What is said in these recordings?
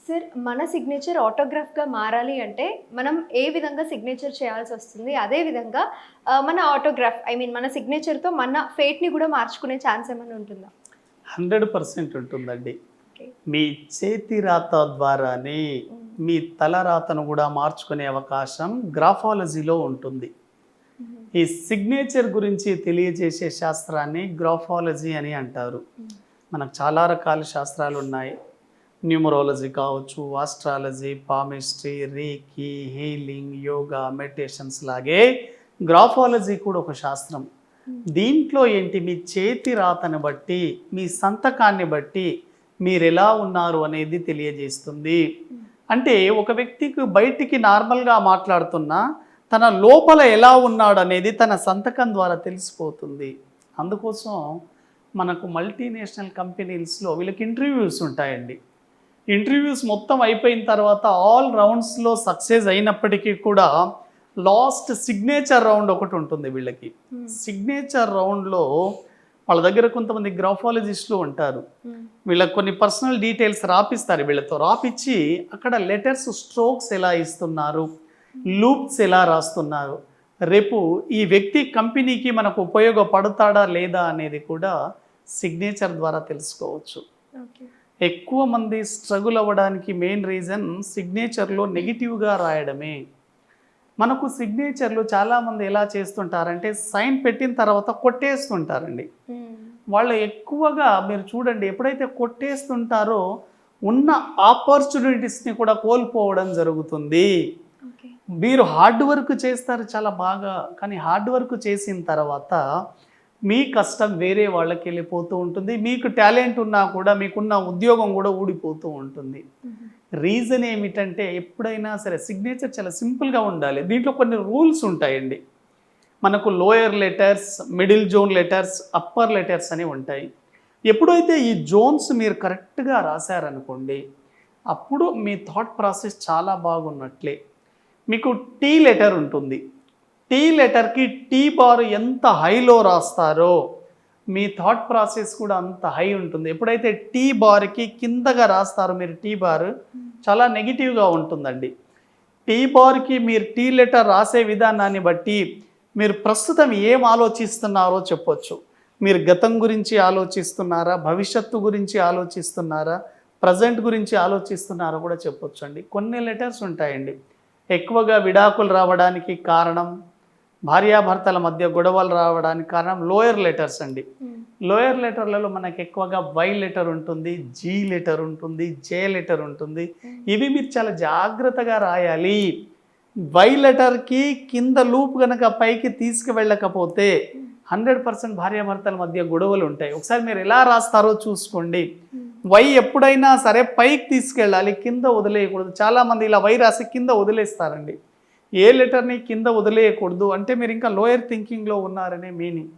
Sir మన signature ఆటోగ్రాఫ్గా మారాలి అంటే మనం ఏ విధంగా సిగ్నేచర్ చేయాల్సి వస్తుంది, అదే విధంగా మన ఆటోగ్రాఫ్ మన సిగ్నేచర్తో మన ఫేట్ని కూడా మార్చుకునే ఛాన్స్ ఏమైనా ఉంటుందా? 100% ఉంటుందండి. ఓకే. మీ చేతి రాత ద్వారానే మీ తల రాతను కూడా మార్చుకునే అవకాశం గ్రాఫాలజీలో ఉంటుంది. ఈ సిగ్నేచర్ గురించి తెలియజేసే శాస్త్రాన్ని గ్రాఫాలజీ అని అంటారు. మనకు చాలా రకాల శాస్త్రాలు ఉన్నాయి. న్యూమరాలజీ కావచ్చు, astrology, palmistry, reiki, healing, yoga, meditations లాగే గ్రాఫాలజీ కూడా ఒక శాస్త్రం. దీంట్లో ఏంటి, మీ చేతి రాతను బట్టి, మీ సంతకాన్ని బట్టి మీరు ఎలా ఉన్నారు అనేది తెలియజేస్తుంది. అంటే ఒక వ్యక్తికి బయటికి నార్మల్గా మాట్లాడుతున్నా తన లోపల ఎలా ఉన్నాడు అనేది తన సంతకం ద్వారా తెలిసిపోతుంది. అందుకోసం మనకు మల్టీనేషనల్ కంపెనీస్లో వీళ్ళకి ఇంటర్వ్యూస్ ఉంటాయండి. ఇంటర్వ్యూస్ మొత్తం అయిపోయిన తర్వాత ఆల్ రౌండ్స్లో సక్సెస్ అయినప్పటికీ కూడా లాస్ట్ సిగ్నేచర్ రౌండ్ ఒకటి ఉంటుంది వీళ్ళకి. సిగ్నేచర్ రౌండ్లో వాళ్ళ దగ్గర కొంతమంది గ్రాఫాలజిస్టులు ఉంటారు. వీళ్ళకి కొన్ని పర్సనల్ డీటెయిల్స్ రాపిస్తారు. వీళ్ళతో రాపిచ్చి అక్కడ లెటర్స్ స్ట్రోక్స్ ఎలా ఇస్తున్నారు, లూప్స్ ఎలా రాస్తున్నారు, రేపు ఈ వ్యక్తి కంపెనీకి మనకు ఉపయోగపడతాడా లేదా అనేది కూడా సిగ్నేచర్ ద్వారా తెలుసుకోవచ్చు. ఎక్కువ మంది స్ట్రగుల్ అవ్వడానికి మెయిన్ రీజన్ సిగ్నేచర్లో నెగిటివ్గా రాయడమే. మనకు సిగ్నేచర్లు చాలామంది ఎలా చేస్తుంటారంటే సైన్ పెట్టిన తర్వాత కొట్టేస్తుంటారండి. వాళ్ళు ఎక్కువగా మీరు చూడండి, ఎప్పుడైతే కొట్టేస్తుంటారో ఉన్న ఆపర్చునిటీస్ని కూడా కోల్పోవడం జరుగుతుంది. మీరు హార్డ్ వర్క్ చేస్తారు చాలా బాగా, కానీ హార్డ్ వర్క్ చేసిన తర్వాత మీ కష్టం వేరే వాళ్ళకి వెళ్ళిపోతూ ఉంటుంది. మీకు టాలెంట్ ఉన్నా కూడా మీకున్న ఉద్యోగం కూడా ఊడిపోతూ ఉంటుంది. రీజన్ ఏమిటంటే ఎప్పుడైనా సరే సిగ్నేచర్ చాలా సింపుల్గా ఉండాలి. దీంట్లో కొన్ని రూల్స్ ఉంటాయండి. మనకు lower letters, middle zone letters, upper letters అని ఉంటాయి. ఎప్పుడైతే ఈ జోన్స్ మీరు కరెక్ట్గా రాశారనుకోండి, అప్పుడు మీ థాట్ ప్రాసెస్ చాలా బాగున్నట్లే. మీకు టీ లెటర్ ఉంటుంది. టీ లెటర్కి టీ బార్ ఎంత హైలో రాస్తారో మీ థాట్ ప్రాసెస్ కూడా అంత హై ఉంటుంది. ఎప్పుడైతే టీ బార్కి కిందగా రాస్తారో మీరు టీ బార్ చాలా నెగిటివ్గా ఉంటుందండి. టీ బార్కి మీరు టీ లెటర్ రాసే విధానాన్ని బట్టి మీరు ప్రస్తుతం ఏం ఆలోచిస్తున్నారో చెప్పొచ్చు. మీరు గతం గురించి ఆలోచిస్తున్నారా, భవిష్యత్తు గురించి ఆలోచిస్తున్నారా, ప్రజెంట్ గురించి ఆలోచిస్తున్నారా కూడా చెప్పొచ్చు అండి. కొన్ని లెటర్స్ ఉంటాయండి, ఎక్కువగా విడాకులు రావడానికి కారణం, భార్యాభర్తల మధ్య గొడవలు రావడానికి కారణం లోయర్ లెటర్స్ అండి. లోయర్ లెటర్లలో మనకు ఎక్కువగా వై లెటర్ ఉంటుంది, జీ లెటర్ ఉంటుంది, జే లెటర్ ఉంటుంది. ఇవి మీరు చాలా జాగ్రత్తగా రాయాలి. వై లెటర్కి కింద లూప్ కనుక పైకి తీసుకువెళ్ళకపోతే 100% భార్యాభర్తల మధ్య గొడవలు ఉంటాయి. ఒకసారి మీరు ఎలా రాస్తారో చూసుకోండి. వై ఎప్పుడైనా సరే పైకి తీసుకెళ్ళాలి, కింద వదిలేయకూడదు. చాలామంది ఇలా వై రాసి కింద వదిలేస్తారండి. ఏ లెటర్ని కింద వదిలేయకూడదు అంటే మీరు ఇంకా లోయర్ థింకింగ్లో ఉన్నారనే మీనింగ్.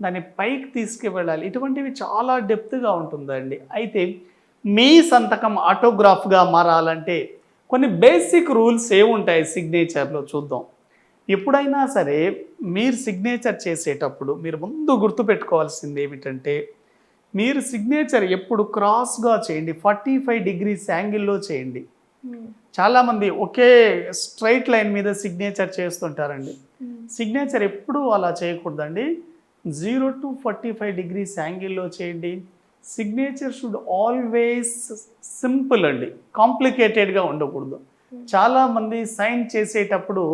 దాన్ని పైకి తీసుకువెళ్ళాలి. ఇటువంటివి చాలా డెప్త్గా ఉంటుందండి. అయితే మీ సంతకం ఆటోగ్రాఫ్గా మారాలంటే కొన్ని బేసిక్ రూల్స్ ఏముంటాయి సిగ్నేచర్లో చూద్దాం. ఎప్పుడైనా సరే మీరు సిగ్నేచర్ చేసేటప్పుడు మీరు ముందు గుర్తుపెట్టుకోవాల్సింది ఏమిటంటే, మీరు సిగ్నేచర్ ఎప్పుడు క్రాస్గా చేయండి, 45 degrees యాంగిల్లో చేయండి. చాలామంది ఒకే స్ట్రైట్ లైన్ మీద సిగ్నేచర్ చేస్తుంటారండి. సిగ్నేచర్ ఎప్పుడూ అలా చేయకూడదండి. 0 to 45 degrees యాంగిల్లో చేయండి. సిగ్నేచర్ షుడ్ ఆల్వేస్ సింపుల్ అండి, కాంప్లికేటెడ్గా ఉండకూడదు. చాలామంది సైన్ చేసేటప్పుడు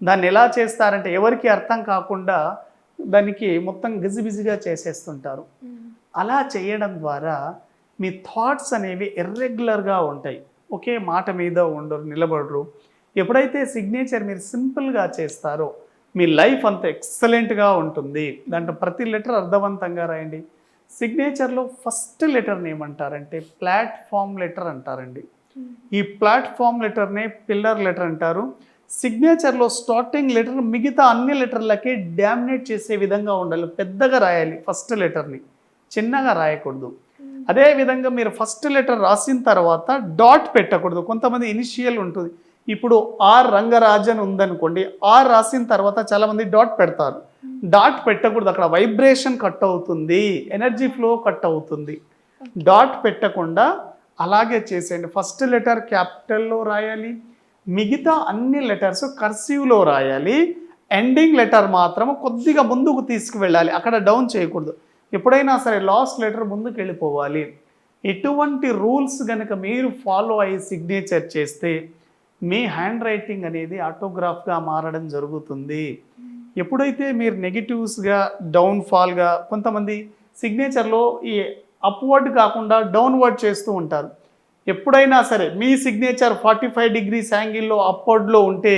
దాన్ని ఎలా చేస్తారంటే ఎవరికి అర్థం కాకుండా దానికి మొత్తం గజిబిజిగా చేసేస్తుంటారు. అలా చేయడం ద్వారా మీ థాట్స్ అనేవి ఇర్రెగ్యులర్గా ఉంటాయి. ఒకే మాట మీద ఉండరు, నిలబడరు. ఎప్పుడైతే సిగ్నేచర్ మీరు సింపుల్గా చేస్తారో మీ లైఫ్ అంత ఎక్సలెంట్గా ఉంటుంది. దాంట్లో ప్రతి లెటర్ అర్థవంతంగా రాయండి. సిగ్నేచర్లో ఫస్ట్ లెటర్ని ఏమంటారంటే ప్లాట్ఫామ్ లెటర్ అంటారండి. ఈ ప్లాట్ఫామ్ లెటర్నే పిల్లర్ లెటర్ అంటారు. సిగ్నేచర్లో స్టార్టింగ్ లెటర్ మిగతా అన్ని లెటర్లకి డామినేట్ చేసే విధంగా ఉండాలి. పెద్దగా రాయాలి ఫస్ట్ లెటర్ని, చిన్నగా రాయకూడదు. అదేవిధంగా మీరు ఫస్ట్ లెటర్ రాసిన తర్వాత డాట్ పెట్టకూడదు. కొంతమంది ఇనిషియల్ ఉంటుంది. ఇప్పుడు ఆర్ రంగరాజన్ ఉందనుకోండి, ఆర్ రాసిన తర్వాత చాలామంది డాట్ పెడతారు. డాట్ పెట్టకూడదు, అక్కడ వైబ్రేషన్ కట్ అవుతుంది, ఎనర్జీ ఫ్లో కట్ అవుతుంది. డాట్ పెట్టకుండా అలాగే చేసేయండి. ఫస్ట్ లెటర్ క్యాపిటల్లో రాయాలి, మిగతా అన్ని లెటర్స్ కర్సివ్లో రాయాలి. ఎండింగ్ లెటర్ మాత్రం కొద్దిగా ముందుకు తీసుకువెళ్ళాలి, అక్కడ డౌన్ చేయకూడదు. ఎప్పుడైనా సరే లాస్ట్ లెటర్ ముందుకు వెళ్ళిపోవాలి. ఇటువంటి రూల్స్ కనుక మీరు ఫాలో అయ్యి సిగ్నేచర్ చేస్తే మీ హ్యాండ్ రైటింగ్ అనేది ఆటోగ్రాఫ్గా మారడం జరుగుతుంది. ఎప్పుడైతే మీరు నెగిటివ్స్గా డౌన్ఫాల్గా కొంతమంది సిగ్నేచర్లో ఈ అప్వర్డ్ కాకుండా డౌన్వర్డ్ చేస్తూ ఉంటారు. ఎప్పుడైనా సరే మీ సిగ్నేచర్ 45 డిగ్రీస్ యాంగిల్లో అప్వర్డ్లో ఉంటే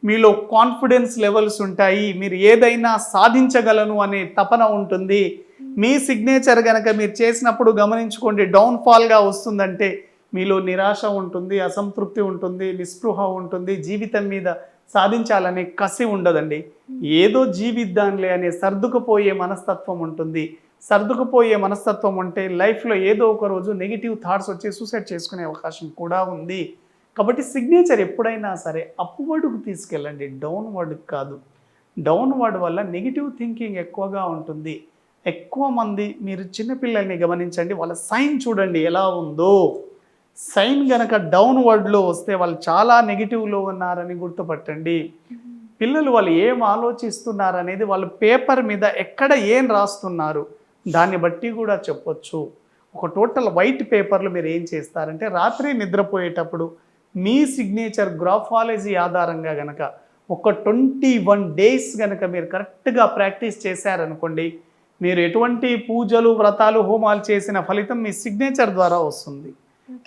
మీలో కాన్ఫిడెన్స్ లెవెల్స్ ఉంటాయి, మీరు ఏదైనా సాధించగలను అనే తపన ఉంటుంది. మీ సిగ్నేచర్ కనుక మీరు చేసినప్పుడు గమనించుకోండి డౌన్ఫాల్గా వస్తుందంటే మీలో నిరాశ ఉంటుంది, అసంతృప్తి ఉంటుంది, నిస్పృహ ఉంటుంది, జీవితం మీద సాధించాలనే కసి ఉండదండి. ఏదో జీవిద్దాంలే అనే సర్దుకుపోయే మనస్తత్వం ఉంటుంది. సర్దుకుపోయే మనస్తత్వం ఉంటే లైఫ్లో ఏదో ఒక రోజు నెగిటివ్ థాట్స్ వచ్చి సూసైడ్ చేసుకునే అవకాశం కూడా ఉంది. కాబట్టి సిగ్నేచర్ ఎప్పుడైనా సరే అప్వర్డ్కు తీసుకెళ్ళండి, డౌన్వర్డ్కి కాదు. డౌన్వర్డ్ వల్ల నెగిటివ్ థింకింగ్ ఎక్కువగా ఉంటుంది. ఎక్కువ మంది మీరు చిన్నపిల్లల్ని గమనించండి, వాళ్ళ సైన్ చూడండి ఎలా ఉందో. సైన్ గనక డౌన్వర్డ్లో వస్తే వాళ్ళు చాలా నెగిటివ్లో ఉన్నారని గుర్తుపట్టండి. పిల్లలు వాళ్ళు ఏం ఆలోచిస్తున్నారు అనేది వాళ్ళు పేపర్ మీద ఎక్కడ ఏం రాస్తున్నారు దాన్ని బట్టి కూడా చెప్పొచ్చు. ఒక టోటల్ వైట్ పేపర్లో మీరు ఏం చేస్తారంటే రాత్రి నిద్రపోయేటప్పుడు మీ సిగ్నేచర్ గ్రాఫాలజీ ఆధారంగా గనక ఒక 21 days గనక మీరు కరెక్ట్గా ప్రాక్టీస్ చేశారనుకోండి, మీరు ఎటువంటి పూజలు వ్రతాలు హోమాలు చేసిన ఫలితం మీ సిగ్నేచర్ ద్వారా వస్తుంది.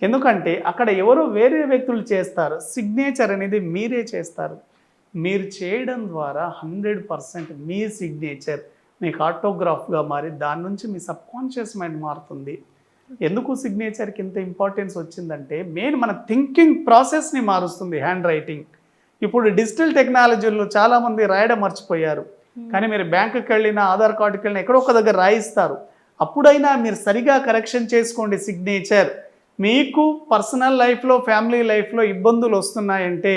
ఎందుకంటే అక్కడ ఎవరో వేరే వ్యక్తులు చేస్తారు, సిగ్నేచర్ అనేది మీరే చేస్తారు. మీరు చేయడం ద్వారా 100% మీ సిగ్నేచర్ మీకు ఆటోగ్రాఫ్గా మారి దాని నుంచి మీ సబ్కాన్షియస్ మైండ్ మారుతుంది. ఎందుకు సిగ్నేచర్కి ఇంత ఇంపార్టెన్స్ వచ్చిందంటే మెయిన్ మన థింకింగ్ ప్రాసెస్ని మారుస్తుంది హ్యాండ్ రైటింగ్. ఇప్పుడు డిజిటల్ టెక్నాలజీలో చాలామంది రాయడం మర్చిపోయారు, కానీ మీరు బ్యాంకుకి వెళ్ళినా ఆధార్ కార్డుకి వెళ్ళినా ఎక్కడో ఒక దగ్గర రాయిస్తారు. అప్పుడైనా మీరు సరిగా కరెక్షన్ చేసుకోండి సిగ్నేచర్. మీకు పర్సనల్ లైఫ్లో ఫ్యామిలీ లైఫ్లో ఇబ్బందులు వస్తున్నాయంటే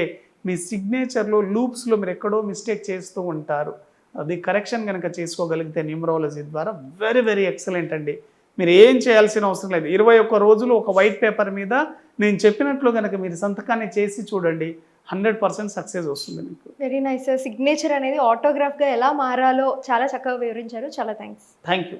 మీ సిగ్నేచర్లో లూప్స్లో మీరు ఎక్కడో మిస్టేక్ చేస్తూ ఉంటారు. అది కరెక్షన్ కనుక చేసుకోగలిగితే న్యూమరాలజీ ద్వారా వెరీ వెరీ ఎక్సలెంట్ అండి. మీరు ఏం చేయాల్సిన అవసరం లేదు. 21 రోజులు ఒక వైట్ పేపర్ మీద నేను చెప్పినట్లు కనుక మీరు సంతకాన్ని చేసి చూడండి, 100% సక్సెస్ వస్తుంది మీకు. Very nice sir. సిగ్నేచర్ అనేది ఆటోగ్రాఫ్గా ఎలా మారాలో చాలా చక్కగా వివరించారు. చాలా థ్యాంక్స్. Thank you.